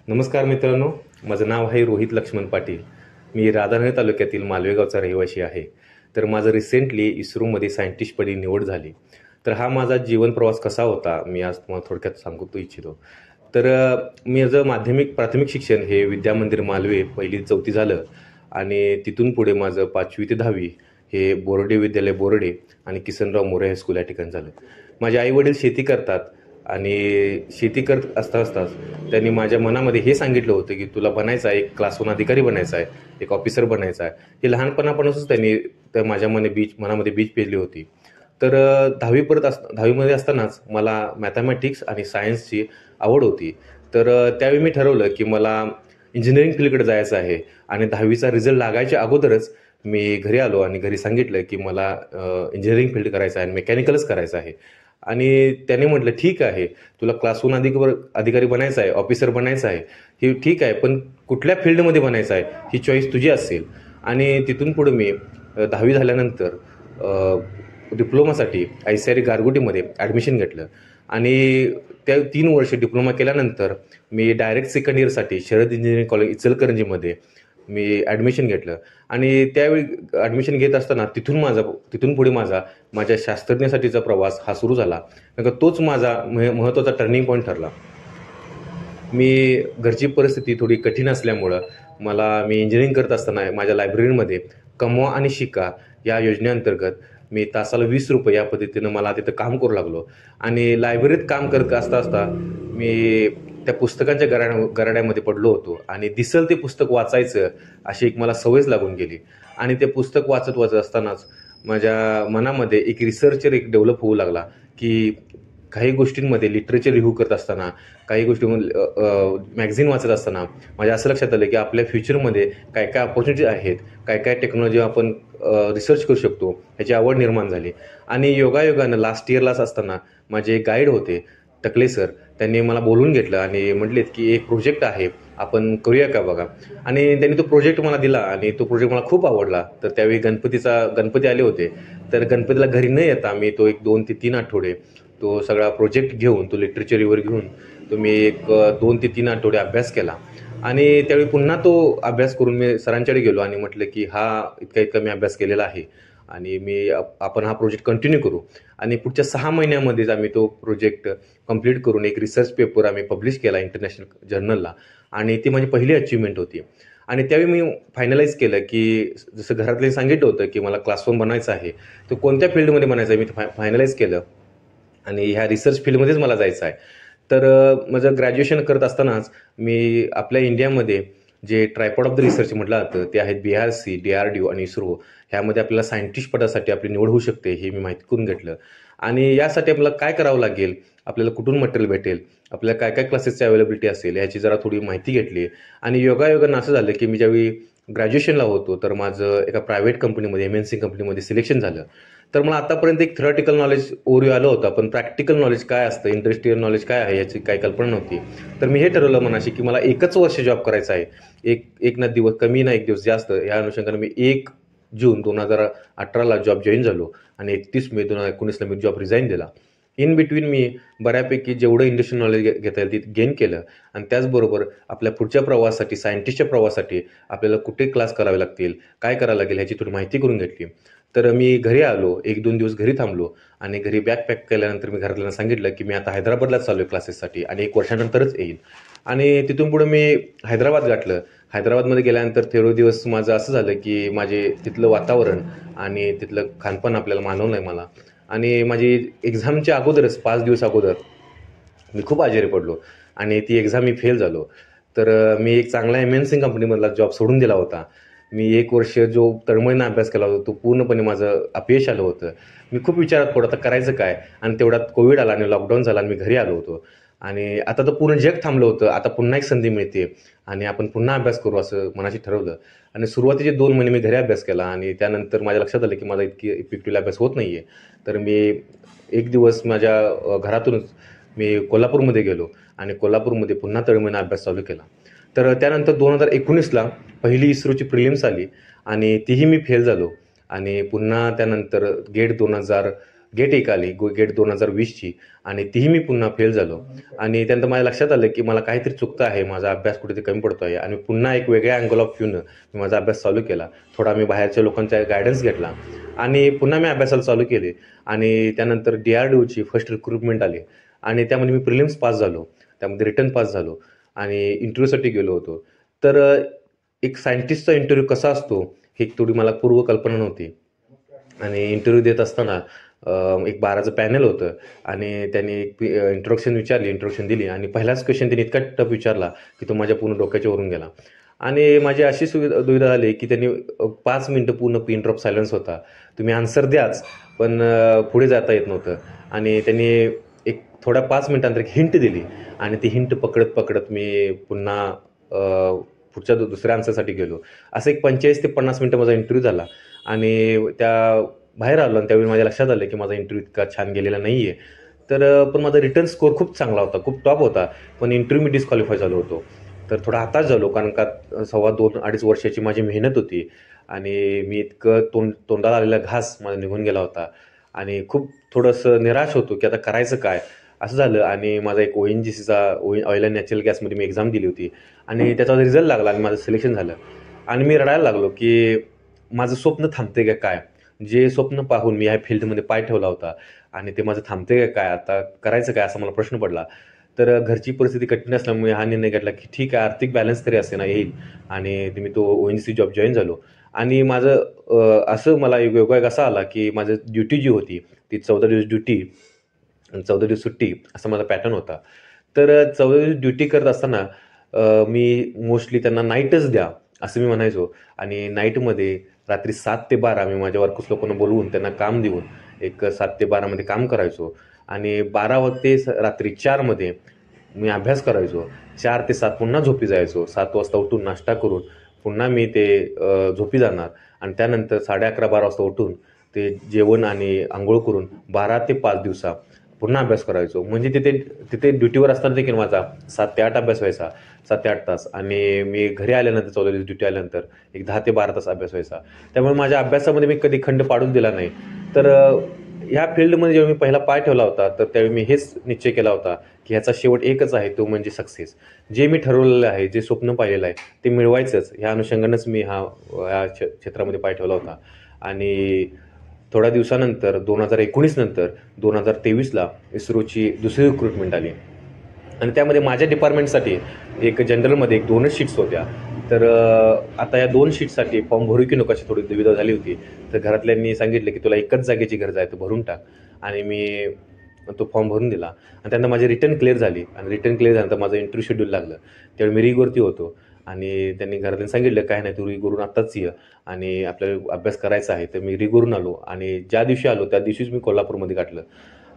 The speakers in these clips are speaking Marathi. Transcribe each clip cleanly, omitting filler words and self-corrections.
नमस्कार मित्रांनो, माझं नाव आहे रोहित लक्ष्मण पाटील. मी राधानगरी तालुक्यातील मालवे गावचा रहिवासी आहे. तर माझं रिसेंटली इस्रोमध्ये सायंटिस्टपदी निवड झाली. तर हा माझा जीवन प्रवास कसा होता मी आज तुम्हाला थोडक्यात सांगू इच्छितो. तर मी माझं प्राथमिक शिक्षण हे विद्यामंदिर मालवे 1ली-4थी झालं आणि तिथून पुढे माझं 5वी ते 10वी हे बोर्डे विद्यालय बोर्डे आणि किसनराव मोरे हायस्कूल या ठिकाणी झालं. माझे आईवडील शेती करतात आणि शेती करत असताच त्यांनी माझ्या मनामध्ये हे सांगितलं होतं की तुला बनायचं आहे, एक क्लास 1 अधिकारी बनायचा आहे, एक ऑफिसर बनायचा आहे. हे लहानपणापासूनच त्यांनी माझ्या मनामध्ये बीज पेरली होती. तर 10वीमध्ये असतानाच मला मॅथमॅटिक्स आणि सायन्सची आवड होती. तर त्यावेळी मी ठरवलं की मला इंजिनिअरिंग फील्डकडे जायचं आहे आणि 10वीचा रिझल्ट लागायच्या अगोदरच मी घरी आलो आणि घरी सांगितलं की मला इंजिनिअरिंग फील्ड करायचं आहे आणि मेकॅनिकलच करायचं आहे. आणि त्याने म्हटलं ठीक आहे, तुला क्लास 1 अधिकारी बनायचं आहे, ऑफिसर बनायचं आहे, हे ठीक आहे, पण कुठल्या फील्डमध्ये बनायचं आहे ही चॉईस तुझी असेल. आणि तिथून पुढे मी 10वी झाल्यानंतर डिप्लोमासाठी ICAR गारगोटीमध्ये ॲडमिशन घेतलं आणि त्या 3 वर्ष डिप्लोमा केल्यानंतर मी डायरेक्ट सेकंड इयरसाठी शरद इंजिनिअरिंग कॉलेज इचलकरंजीमध्ये मी ॲडमिशन घेतलं. आणि त्यावेळी ॲडमिशन घेत असताना तिथून पुढे माझ्या शास्त्रज्ञासाठीचा प्रवास हा सुरू झाला. कारण तोच माझा महत्त्वाचा टर्निंग पॉईंट ठरला. मी घरची परिस्थिती थोडी कठीण असल्यामुळं मी इंजिनिअरिंग करत असताना माझ्या लायब्ररीमध्ये कमवा आणि शिका या योजनेअंतर्गत मी तासाला ₹20 या पद्धतीनं मला तिथं काम करू लागलो. आणि लायब्ररीत काम करत असता मी त्या पुस्तकांच्या गराड्यामध्ये पडलो होतो आणि दिसल ते पुस्तक वाचायचं अशी एक मला सवयच लागून गेली. आणि ते पुस्तक वाचत असतानाच माझ्या मनामध्ये एक रिसर्चर डेव्हलप होऊ लागला की काही गोष्टींमध्ये लिटरेचर रिव्ह्यू करत असताना, काही गोष्टींमध्ये मॅगझिन वाचत असताना माझ्या असं लक्षात आलं की आपल्या फ्युचरमध्ये काय काय ऑपॉर्च्युनिटी आहेत, काय काय टेक्नॉलॉजी आपण रिसर्च करू शकतो ह्याची आवड निर्माण झाली. आणि योगायोगानं लास्ट इयरलाच असताना माझे गाईड होते टकले सर, त्यांनी मला बोलवून घेतलं आणि म्हटलेत की एक प्रोजेक्ट आहे, आपण करूया का बघा. आणि त्यांनी तो प्रोजेक्ट मला दिला आणि तो प्रोजेक्ट मला खूप आवडला. तर त्यावेळी गणपती आले होते. तर गणपतीला घरी न येता मी तो एक 2 ते 3 आठवडे तो सगळा प्रोजेक्ट घेऊन, तो लिटरेचर रिव्ह्यू घेऊन मी एक 2 ते 3 आठवडे अभ्यास केला. आणि त्यावेळी पुन्हा तो अभ्यास करून मी सरांच्याकडे गेलो आणि म्हटलं की इतका मी अभ्यास केलेला आहे आणि आपण हा प्रोजेक्ट कंटिन्यू करू. आणि पुढच्या 6 महिन्यामध्येच आम्ही तो प्रोजेक्ट कंप्लीट करून एक रिसर्च पेपर आम्ही पब्लिश केला इंटरनॅशनल जर्नलला. आणि ती माझी पहिली अचिव्हमेंट होती. आणि त्यावेळी मी फायनलाइज केलं की जसं घरातले सांगितलं होतं की मला क्लास 1 बनायचं आहे, तर कोणत्या फील्डमध्ये बनायचं आहे मी फायनलाइज केलं आणि ह्या रिसर्च फील्डमध्येच मला जायचं आहे. तर माझं ग्रॅज्युएशन करत असतानाच मी आपल्या इंडियामध्ये जे ट्रायपॉड ऑफ द रिसर्च म्हटलं जातं ते आहेत BRC, DRDO आणि इस्रो. ह्यामध्ये आपल्याला सायंटिस्ट पदासाठी आपली निवड होऊ शकते हे मी माहिती करून घेतलं. आणि यासाठी आपल्याला काय करावं लागेल, आपल्याला कुठून मटेरियल भेटेल, आपल्याला काय काय क्लासेसची अवेलेबिलिटी असेल याची जरा थोडी माहिती घेतली. आणि योगायोगानं असं झालं की मी ज्यावेळी ग्रॅज्युएशनला होतो तर माझं एका प्रायव्हेट कंपनीमध्ये MNC कंपनीमध्ये सिलेक्शन झालं. तर मला आतापर्यंत एक थेरॉटिकल नॉलेज ओव्हरव्ह्यू आलं होतं, पण प्रॅक्टिकल नॉलेज काय असतं, इंडस्ट्रियल नॉलेज काय आहे याची काही कल्पना नव्हती. तर मी हे ठरवलं मनाशी की मला 1च वर्ष जॉब करायचा आहे, एक ना दिवस कमी ना एक दिवस जास्त. या अनुषंगाने मी 1 जून 2018ला जॉब जॉईन झालो आणि 31 मे 2019ला मी जॉब रिझाईन दिला. इन बिटवीन मी बऱ्यापैकी जेवढं इंडस्ट्रियल नॉलेज घेता येईल ते गेन केलं. आणि त्याचबरोबर आपल्या पुढच्या प्रवासासाठी, सायंटिस्टच्या प्रवासासाठी आपल्याला कुठे क्लास करावे लागतील, काय करावं लागेल ह्याची थोडी माहिती करून घेतली. तर मी घरी आलो, 1-2 दिवस घरी थांबलो आणि घरी बॅग पॅक केल्यानंतर मी घरातल्यांना सांगितलं की मी आता हैदराबादलाच चालू आहे क्लासेससाठी आणि 1 वर्षानंतरच येईल. आणि तिथून पुढे मी हैदराबाद गाठलं. हैदराबादमध्ये गेल्यानंतर थोडे दिवस माझं असं झालं की माझे तिथलं वातावरण आणि तिथलं खानपान आपल्याला मानवलं नाही मला. आणि माझी एक्झामच्या अगोदरच 5 दिवस अगोदर मी खूप आजारी पडलो आणि ती एक्झाम मी फेल झालो. तर मी एक चांगला MNC कंपनीमधला जॉब सोडून दिला होता. मी 1 वर्ष जो तळमळीनं अभ्यास केला होता तो पूर्णपणे माझं अपयश आलं होतं. मी खूप विचारात पडलो आता करायचं काय. आणि तेवढ्यात कोविड आला आणि लॉकडाऊन झाला आणि मी घरी आलो होतो. आणि आता तर पूर्ण जग थांबलं होतं. आता पुन्हा एक संधी मिळते आणि आपण पुन्हा अभ्यास करू असं मनाशी ठरवलं. आणि सुरुवातीचे 2 महिने मी घरी अभ्यास केला आणि त्यानंतर माझ्या लक्षात आलं की माझा इफेक्टिव्ह अभ्यास होत नाही आहे. तर मी एक दिवस माझ्या घरातूनच मी कोल्हापूरमध्ये गेलो आणि कोल्हापूरमध्ये पुन्हा तळमळीनं अभ्यास चालू केला. तर त्यानंतर 2019ला पहिली इस्रोची प्रिलिम्स आली आणि तीही मी फेल झालो. आणि पुन्हा त्यानंतर गेट गेट एक आली गेट 2020ची, आणि तीही मी पुन्हा फेल झालो. आणि त्यानंतर माझ्या लक्षात आलं की मला काहीतरी चुकतं आहे, माझा अभ्यास कुठेतरी कमी पडतो आहे. आणि पुन्हा एक वेगळ्या अँगल ऑफ व्ह्यूनं मी माझा अभ्यास चालू केला. थोडा मी बाहेरच्या लोकांचा गायडन्स घेतला आणि पुन्हा मी अभ्यासाला चालू केले. आणि त्यानंतर DRDOची फर्स्ट रिक्रुटमेंट आली आणि त्यामध्ये मी प्रिलिम्स पास झालो, त्यामध्ये रिटर्न पास झालो आणि इंटरव्ह्यूसाठी गेलो होतो. तर एक सायंटिस्टचा इंटरव्ह्यू कसा असतो ही थोडी मला पूर्वकल्पना नव्हती. आणि इंटरव्ह्यू देत असताना एक 12चं पॅनल होतं आणि त्यांनी एक इंट्रोडक्शन दिली आणि पहिलाच क्वेश्चन त्यांनी इतका टफ विचारला की तो माझ्या पूर्ण डोक्याच्या वरून गेला. आणि माझी अशी दुविधा झाली की त्यांनी 5 मिनटं पूर्ण पिन ड्रॉप सायलन्स होता, तुम्ही आन्सर द्याच पण पुढे जाता येत नव्हतं. आणि त्यांनी एक थोड्या 5 मिनिटांनंतर एक हिंट दिली आणि ती हिंट पकडत पकडत मी पुन्हा पुढच्या दुसऱ्या आन्सरसाठी गेलो. असं एक 45 ते 50 मिनटं माझा इंटरव्ह्यू झाला आणि त्या बाहेर आलो. आणि त्यावेळी माझ्या लक्षात आलं की माझा इंटरव्ह्यू इतका छान गेलेला नाही आहे. तर पण माझा रिटर्न स्कोअर खूप चांगला होता, खूप टॉप होता, पण इंटरव्ह्यू मी डिस्क्वालिफाय झालो होतो. तर थोडा हताश झालो, कारण का 2.5 वर्षाची माझी मेहनत होती आणि मी इतकं तोंडाला आलेला घास माझा निघून गेला होता आणि खूप थोडंसं निराश होतो की आता करायचं काय असं झालं. आणि माझा एक ONGCचा ऑइल अँड नॅचरल गॅसमध्ये मी एक्झाम दिली होती आणि त्याचा रिझल्ट लागला आणि माझं सिलेक्शन झालं. आणि मी रडायला लागलो की माझं स्वप्न थांबते का काय, जे स्वप्न पाहून मी ह्या फील्डमध्ये पाय ठेवला होता आणि ते माझं थांबते का काय, आता करायचं काय असा मला प्रश्न पडला. तर घरची परिस्थिती कठीण असल्यामुळे हा निर्णय घेतला की ठीक आहे, आर्थिक बॅलन्स तरी असे ना येईल. आणि मी तो ONGC जॉब जॉईन झालो. आणि माझं असं मला योगायोग असा आला की माझं ड्युटी जी होती ती 14 दिवस ड्युटी आणि 14 दिवस सुट्टी असा माझा पॅटर्न होता. तर 14 दिवस ड्युटी करत असताना मी मोस्टली त्यांना नाईटच द्या असं मी म्हणायचो. आणि नाईटमध्ये रात्री 7 ते 12 मी माझ्या वर्कर्स लोकांना बोलवून त्यांना काम देऊन एक 7 ते 12 मध्ये काम करायचो. आणि 12 ते रात्री 4 मध्ये मी अभ्यास करायचो. 4 ते 7 पुन्हा झोपी जायचो. 7 वाजता उठून नाश्ता करून पुन्हा मी ते झोपी जाणार आणि त्यानंतर 11:30-12 वाजता उठून ते जेवण आणि आंघोळ करून 12 ते 5 दिवसा पुन्हा अभ्यास करायचो. म्हणजे तिथे ड्युटीवर असताना देखील माझा 7 ते 8 अभ्यास व्हायचा, 7 ते 8 तास. आणि मी घरी आल्यानंतर 14 दिवस ड्युटी आल्यानंतर एक 10 ते 12 तास अभ्यास व्हायचा. त्यामुळे माझ्या अभ्यासामध्ये मी कधी खंड पाडून दिला नाही. तर ह्या फील्डमध्ये जेव्हा मी पहिला पाय ठेवला होता तर त्यावेळी मी हेच निश्चय केला होता की ह्याचा शेवट एकच आहे, तो म्हणजे सक्सेस. जे मी ठरवलेलं आहे, जे स्वप्न पाहिलेलं आहे ते मिळवायचंच, ह्या अनुषंगानंच मी ह्या क्षेत्रामध्ये पाय ठेवला होता. आणि थोड्या दिवसानंतर 2019 नंतर 2023ला इस्रोची दुसरी रिक्रुटमेंट आली आणि त्यामध्ये माझ्या डिपार्टमेंटसाठी एक जनरलमध्ये 2च शीट्स होत्या. तर आता या 2 शीट्ससाठी फॉर्म भरू की नको अशी थोडी दुविधा झाली होती. तर घरातल्यांनी सांगितलं की तुला एकच जागेची गरज आहे, तो भरून टाक. आणि मी तो फॉर्म भरून दिला आणि त्यांना माझी रिटर्न क्लिअर झाली. आणि रिटर्न क्लिअर झाल्यानंतर माझं इंटरव्ह्यू शेड्यूल लागलं. त्यावेळी मी रिगवरती होतो आणि त्यांनी घरातल्यांनी सांगितलं काय नाही, तू रिगवरून आत्ताच ये आणि आपल्याला अभ्यास करायचा आहे. तर मी रिगवरून आलो आणि ज्या दिवशी आलो त्या दिवशीच मी कोल्हापूरमध्ये गाठलं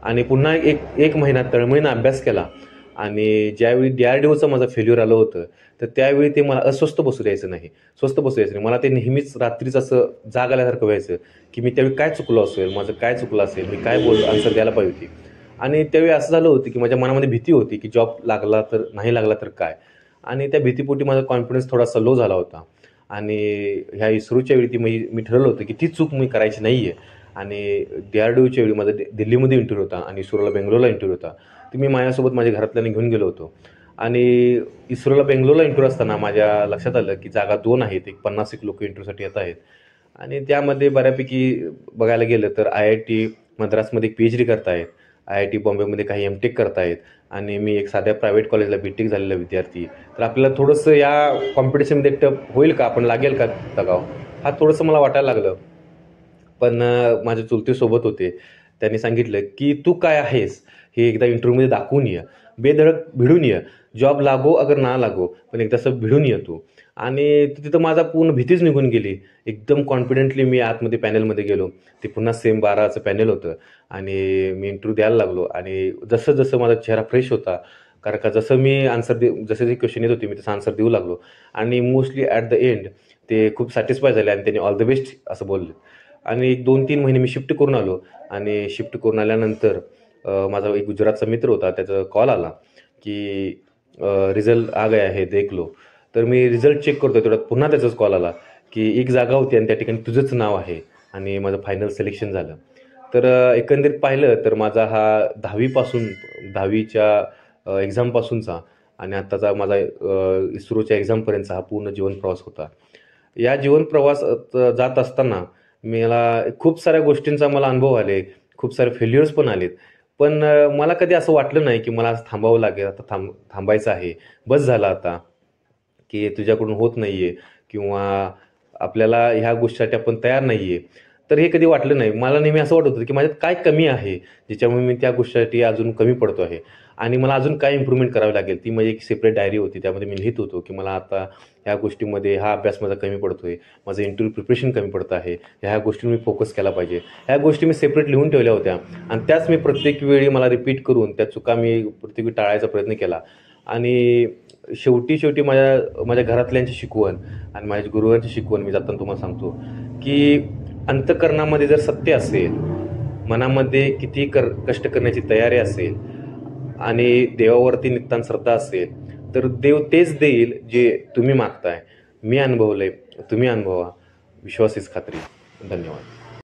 आणि पुन्हा एक महिना तळमळीनं अभ्यास केला. आणि ज्यावेळी DRDOचं माझं फेल्युअर आलं होतं तर त्यावेळी ते मला अस्वस्थ बसू द्यायचं नाही, स्वस्थ बसू द्यायचं नाही. मला ते नेहमीच रात्रीच असं जाग आल्यासारखं व्हायचं की मी त्यावेळी काय चुकलो असेल, माझं काय चुकलं असेल, मी काय आन्सर द्यायला पाहिजे होती. आणि त्यावेळी असं झालं होतं की माझ्या मनामध्ये भीती होती की जॉब लागला तर नाही लागला तर काय. आणि त्या भीतीपोटी माझा कॉन्फिडन्स थोडासा लो झाला होता. आणि ह्या इस्रोच्या वेळी मी ठरवलं होतं की ती चूक मी करायची नाही आहे. आणि DRDOच्या वेळी माझा दिल्लीमध्ये इंटरव्ह्यू होता आणि इस्रोला बेंगलोरला इंटरव्ह्यू होता. तर मी माझ्यासोबत माझ्या घरातल्यांनी घेऊन गेलो होतो. आणि इस्रोला बेंगलोरला इंटरव्ह्यू असताना माझ्या लक्षात आलं की जागा 2 आहेत, एक 50 लोक इंटरव्ह्यूसाठी येत आहेत. आणि त्यामध्ये बऱ्यापैकी बघायला गेलं तर IIT मद्रासमध्ये एक PhD करतायत, IIT बॉम्बेमध्ये काही MTech करतायत आणि मी एक साध्या प्रायव्हेट कॉलेजला BTech झालेला विद्यार्थी. तर आपल्याला थोडंसं या कॉम्पिटिशनमध्ये टफ होईल का, आपण लागेल का दगाव, हा थोडंसं मला वाटायला लागलं. पण माझे चुलते सोबत होते, त्यांनी सांगितलं की तू काय आहेस हे एकदा इंटरव्ह्यूमध्ये दाखवून ये, बेधडक भिडून ये, जॉब लागो अगर ना लागो पण एकदा असं भिडून ये तू. आणि तिथं माझा पूर्ण भीतीच निघून गेली. एकदम कॉन्फिडेंटली मी आतमध्ये पॅनलमध्ये गेलो. ते पुन्हा सेम 12चं पॅनल होतं आणि मी इंटरव्ह्यू द्यायला लागलो. आणि जसं जसं माझा चेहरा फ्रेश होता, कारण का जसं मी जसे जे क्वेश्चन येत होते मी तसं आन्सर देऊ लागलो. आणि मोस्टली ॲट द एंड ते खूप सॅटिस्फाय झाले आणि त्यांनी ऑल द बेस्ट असं बोलले. आणि 2-3 महिने मी शिफ्ट करून आलो. आणि शिफ्ट करून आल्यानंतर माझा एक गुजरातचा मित्र होता, त्याचा कॉल आला की रिझल्ट आ गया है देख लो. तर मी रिझल्ट चेक करतो तेवढ्यात पुन्हा त्याचाच कॉल आला की एक जागा होती आणि त्या ठिकाणी तुझंच नाव आहे आणि माझं फायनल सिलेक्शन झालं. तर एकंदरीत पाहिलं तर माझा हा 10वीच्या एक्झामपासूनचा आणि आत्ताचा माझा इस्रोच्या एक्झामपर्यंतचा हा पूर्ण जीवन प्रवास होता. या जीवन प्रवासात जात असताना मला खूप साऱ्या गोष्टींचा मला अनुभव आले, खूप सारे फेल्युअर्स पण आलेत. पण मला कधी असं वाटलं नाही की मला आज थांबावं लागेल, आता थांबायचं आहे, बस झालं आता, की तुझ्याकडून होत नाहीये किंवा आपल्याला ह्या गोष्टीसाठी आपण तयार नाहीये. तर हे कधी वाटलं नाही. मला नेहमी असं वाटत होतं की माझ्यात काय कमी आहे, ज्याच्यामुळे मी त्या गोष्टीसाठी अजून कमी पडतो आहे आणि मला अजून काय इम्प्रूव्हमेंट करावी लागेल. ती माझी एक सेपरेट डायरी होती. त्यामध्ये मी लिहित होतो की मला आता ह्या गोष्टीमध्ये हा अभ्यास माझा कमी पडतोय, माझं इंटरव्ह्यू प्रिपरेशन कमी पडतं आहे, ह्या गोष्टींवर मी फोकस केला पाहिजे. ह्या गोष्टी मी सेपरेट लिहून ठेवल्या होत्या आणि त्याच मी प्रत्येक वेळी मला रिपीट करून त्या चुका मी प्रत्येक वेळी टाळायचा प्रयत्न केला आणि शेवटी माझ्या घरातल्यांची शिकवण आणि माझ्या गुरुवांची शिकवण मी जाताना तुम्हाला सांगतो की अंतःकरणामध्ये जर सत्य असेल, मनामध्ये किती कष्ट करण्याची तयारी असेल आणि देवावरती नितांत श्रद्धा असेल, तर देव तेच देईल जे तुम्ही मागताय. मी अनुभवलंय, तुम्ही अनुभवा. विश्वास हीच खात्री. धन्यवाद.